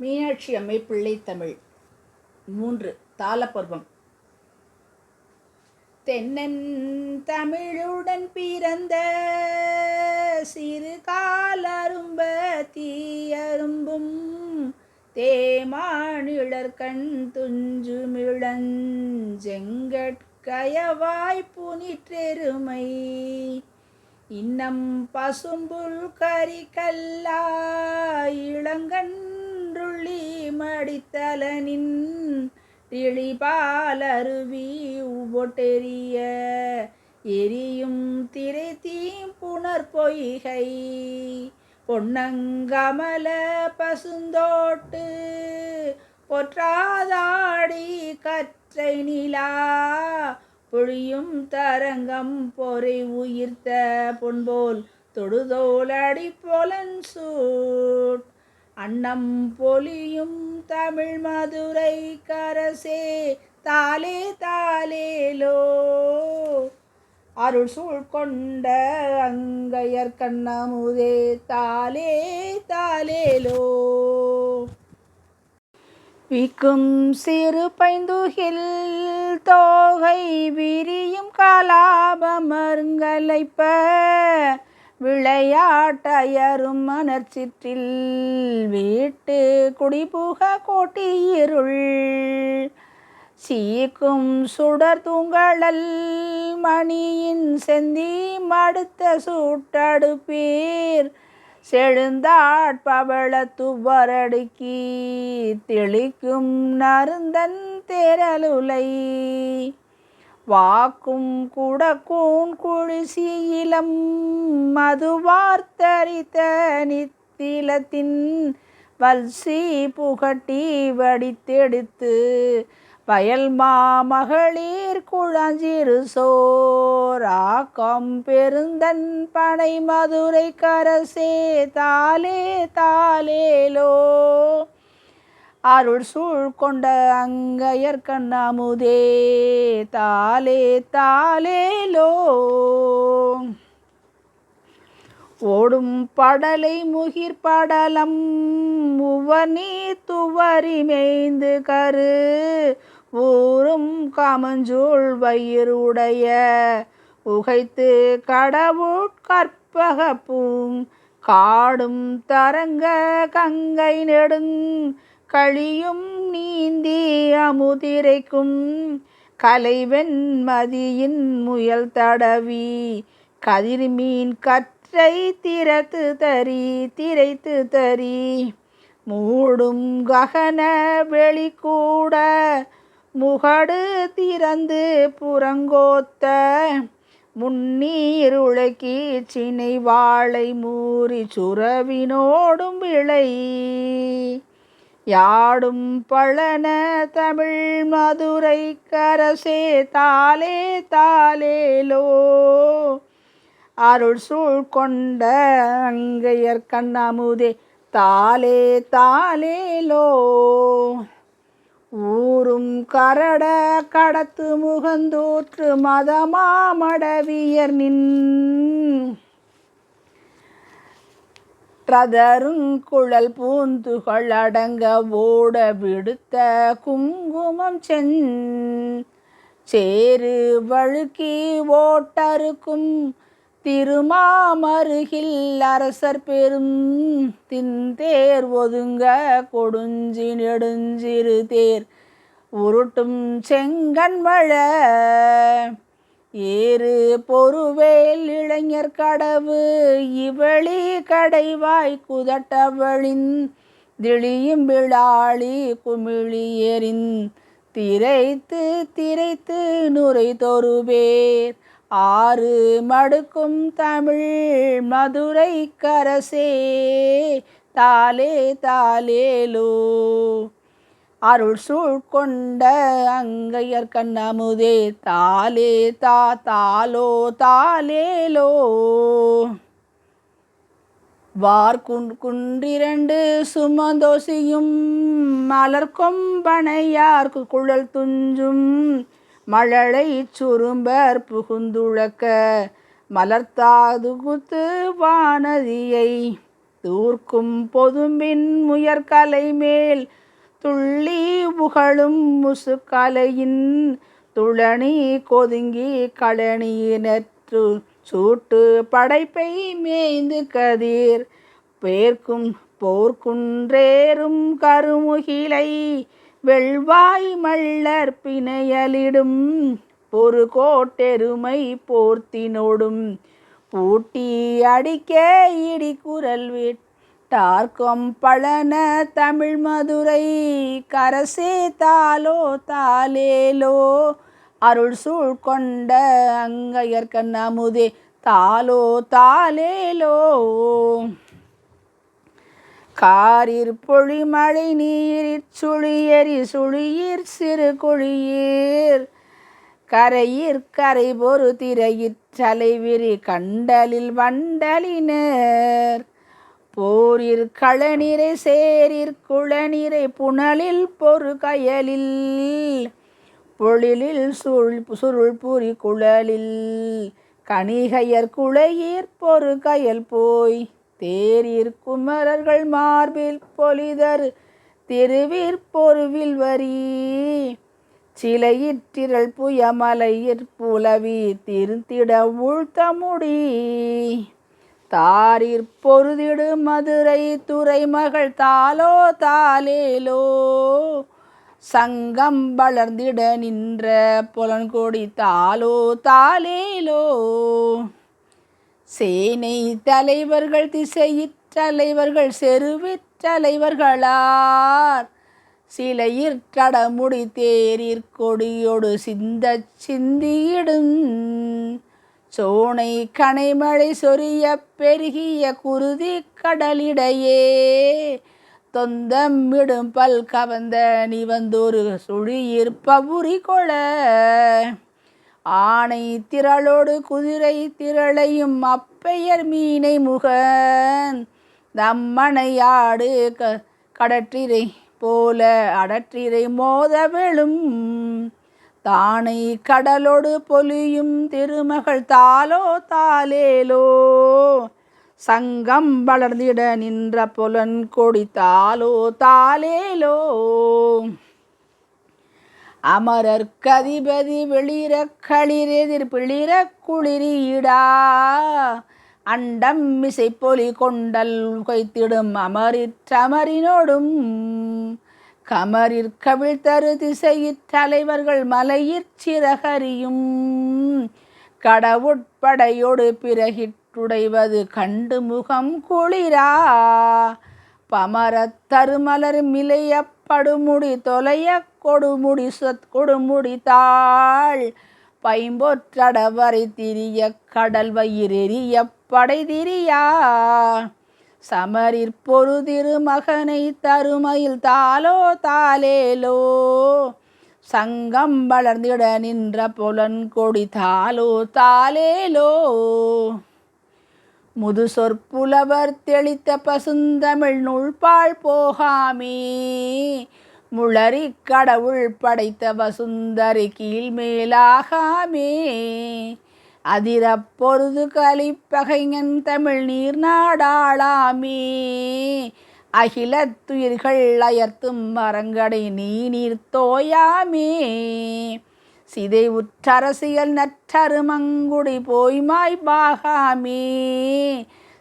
மீனாட்சி அம்மை பிள்ளைத்தமிழ் 3 தாளப்பருவம். தென்னன் தமிழுடன் பிறந்த சிறு காலரும்ப தீயரும்பும் தேமானிழற்கண் துஞ்சுமிழஞ்செங்கட்கயவாய் புனிற்றெருமை இன்னம் பசும்புல் கரிகல்லா இளங்கன்றுள்ளி மடித்தலனின் இழிபாலருவி உபொட்டெரிய எரியும் திரைத்தீம் புனர்பொய்கை பொன்னங்கமல பசுந்தோட்டு பொற்றாதாடி கற்றை நிலா பொழியும் தரங்கம் பொறை உயிர்த்த பொன்போல் தொடுதோலடி பொலன் சூட் அன்னம் பொலியும் தமிழ் மதுரை கரசே தாலே தாலேலோ அருள் சூழ் கொண்ட அங்கையர் கண்ணமுதே தாலே தாலேலோ விக்கும் சிறு பைந்துகில் தோகை விரியும் கலாபமருங்கலைப்ப விளையாட்டயரும் மணற்சிற்றில் வீட்டு குடிபுக கோட்டியிருள் சீக்கும் சுடர் தூங்கழல் மணியின் செந்தி மடுத்த சூட்டடுப்பீர் செழுந்தாட்பவள துவரடுக்கி தெளிக்கும் நருந்தன் தேரலுலை வாக்கும் குடக்கூன் குழிசீலம் மதுவார்த்தரித்த நித்திலத்தின் வல்சி புகட்டி வடித்தெடுத்து வயல் மாமகளிர் குழஞ்சிறு சோர் ஆக்கம் பெருந்தன் பனை மதுரை கரசே தாலே தாலேலோ அருள் சூழ் கொண்ட அங்கையர் கண்ணமுதே தாலே தாலேலோ ஓடும் படலை முகிர் படலம் உவனி துவரி மேய்ந்து கரு ஊரும் காமஞ்சூழ் வயிறுடைய உகைத்து கடவுட்கற்பகப்பூங் காடும் தரங்க கங்கை நெடுங் கழியும் நீந்தி அமுதிரைக்கும் கலைவெண்மதியின் முயல் தடவி கதிர்மீன் கற்றை திரைத்து தரி மூடும் ககன வெளிக்கூட முகடு திறந்து புறங்கோத்த முன்னீர் உழைக்கி சினை வாழை மூறி சுரவினோடும் விளை யாடும் பழன தமிழ் மதுரை கரசே தாலே தாலேலோ அருள் சூழ் கொண்ட அங்கையர் கண்ணமுதே தாலே தாலேலோ ஊரும் கரட கடத்து முகந்தூற்று மதமாமடவியர் நின் ரதருங்குழல் பூந்துகள் அடங்க ஓட விடுத்த குங்குமம் சேரு வழுக்கி ஓட்டருக்கும் திருமாமருகில் அரசர் பெரும் தின்தேர் ஒதுங்க கொடுஞ்சி நெடுஞ்சிறு தேர் உருட்டும் செங்கண்மழ ஏறு பொறுவேல் இளைஞர் கடவு இவளி கடைவாய் குதட்டவளின் திளியும் விழாளி குமிழி எறின் திரைத்து நுரை தொருவேர் ஆறு மடுக்கும் தமிழ் மதுரை கரசே தாலே தாலேலோ அருள் சூழ் கொண்ட அங்கையர் கண்ணமுதே தாலே தாலோ தாலேலோ வார்குன்றிரண்டு சுமந்தோசியும் மலர்கொம்பனையார் குழல் துஞ்சும் மழலை சுரும்பர் புகுந்துழக்க மலர்த்தாது குத்து வானதியை தூர்க்கும் பொதும்பின் முயற்கலை மேல் துள்ளி புகழும் முசுக்கலையின் துளனி கொதுங்கி களனியினற்று சூட்டு படைப்பை மேய்ந்து கதிர் பேர்க்கும் போர்க்குன்றேறும் கருமுகிலை வெள்வாய் மள்ளர் பிணையலிடும் பொறு கோட்டெருமை போர்த்தினோடும் பூட்டி அடிக்க இடி குரல் விட்டார்க்கும் பழன தமிழ் மதுரை கரசே தாலோ தாலேலோ அருள் சூழ் கொண்ட அங்கையர்கண் அமுதே தாலோ தாலேலோ. காரிற் பொழிமழை நீரிற் சுழியரி சுழியிற் சிறு குழியீர் கரை பொறு திரையிற் தலைவிரி கண்டலில் வண்டலினர் போரிற் களநிறை சேரிற் குளநிறை புனலில் பொறு கயலில் பொழிலில் சுருள் புரி குழலில் கணிகையர் குழையீர் பொறு கயல் போய் தேரிற் குமரர்கள் மார்பில் பொலிதரு திருவிற் பொருவில் வரி சிலையிற்றிரள் புயமலையிற் புலவி திருத்திட உழ்த்தமுடி தாரிற் பொருதிடு மதுரை துறைமகள் தாலோ தாலேலோ சங்கம் வளர்ந்திட நின்ற புலன்கொடி தாலோ தாலேலோ. சேனை தலைவர்கள் திசையிற் தலைவர்கள் செருவிற் தலைவர்களார் சிலையிற்றடமுடி தேரிற் கொடியோடு சிந்தச் சிந்தியிடும் சோனை கனைமழை சொரிய பெருகிய குருதி கடலிடையே தொந்தமிடும் பல் கவந்த நிவந்தொரு சுழியிற் பவுரி கொள ஆனை திரளோடு குதிரை திரளையும் அப்பெயர் மீனை முகன் தம்மனையாடு கடற்றிரை போல அடற்றிரை மோத வெளும் தானை கடலோடு பொலியும் திருமகள் தாலோ தாலேலோ சங்கம் வளர்ந்திட நின்ற புலன் கொடி தாலோ தாலேலோ. அமரர் கதிபதி வெளிர களிரெதிர் பிளிர குளிரீடா அண்டம் மிசை பொலி கொண்டல் கொய்த்திடும் அமரிற்றமரினோடும் கமரிற் கவிழ்த்தரு திசையிற் தலைவர்கள் மலையிற் சிறகரியும் கடவுட்படையோடு பிறகிட்டுடைவது கண்டு முகம் குளிரா பமரத் தருமலர் மிளைய படுமுடி தொலைய கொடுமுடி தாள் பைம்பொற்றடவரை திரிய கடல் வயிறெறிய படை திரியா சமரிற் பொரு திருமகனை தருமையில் தாலோ தாலேலோ சங்கம் வளர்ந்திட நின்ற புலன் கொடி தாலோ தாலேலோ. முது சொற்புலவர் தெளித்த பசுந்தமிழ் நூல்பாழ் போகாமே முளரி கடவுள் படைத்த வசுந்தரி கீழ்மேலாகாமே அதிரப் பொருது கலிப்பகைஞன் தமிழ் நீர் நாடாளாமே அகிலத்துயிர்கள் அயர்த்தும் மரங்கடை நீர் தோயாமே சிதை உற்றரசியல் நற்றருமங்குடி போய்மாய் பாகாமே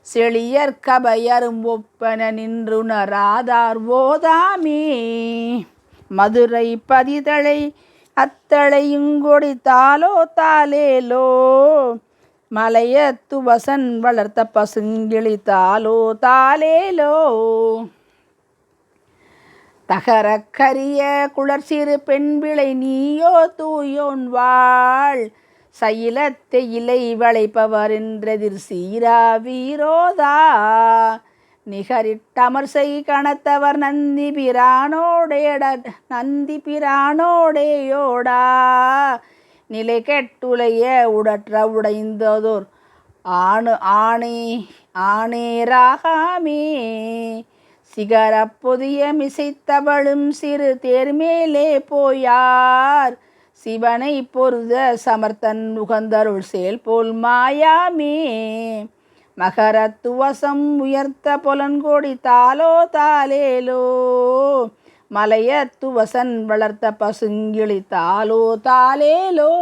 செழியற் கபையரும் ஒப்பன நின்றுணராதார் ஓதாமே மதுரை பதிதழை அத்தழையுங்கொடி தாலோ தாலேலோ மலையத்து வசன் வளர்த்த பசுங்கிளி தாலோ தாலேலோ. தகரக்கரிய குளர் சிறு பெண்பிளை நீயோ தூயோன் வாழ் சயிலத்தை இலை வளைப்பவர் என்றெதிர் சீரா வீரோதா நிகரிட்டமர்சை கணத்தவர் நந்தி பிரானோடேயோடா நிலை கெட்டுளைய உடற்ற உடைந்ததோர் ஆணேராகாமே சிகர பொதிய மிசைத்தவளும் சிறு தேர்மேலே போயார் சிவனை பொருத சமர்த்தன் உகந்தருள் செயல் போல் மாயாமே மகரத்துவசம் உயர்த்த பொலன்கொடி தாலோ தாலேலோ. மலையத்துவசன் வளர்த்த பசுங்கிளி தாலோ தாலேலோ.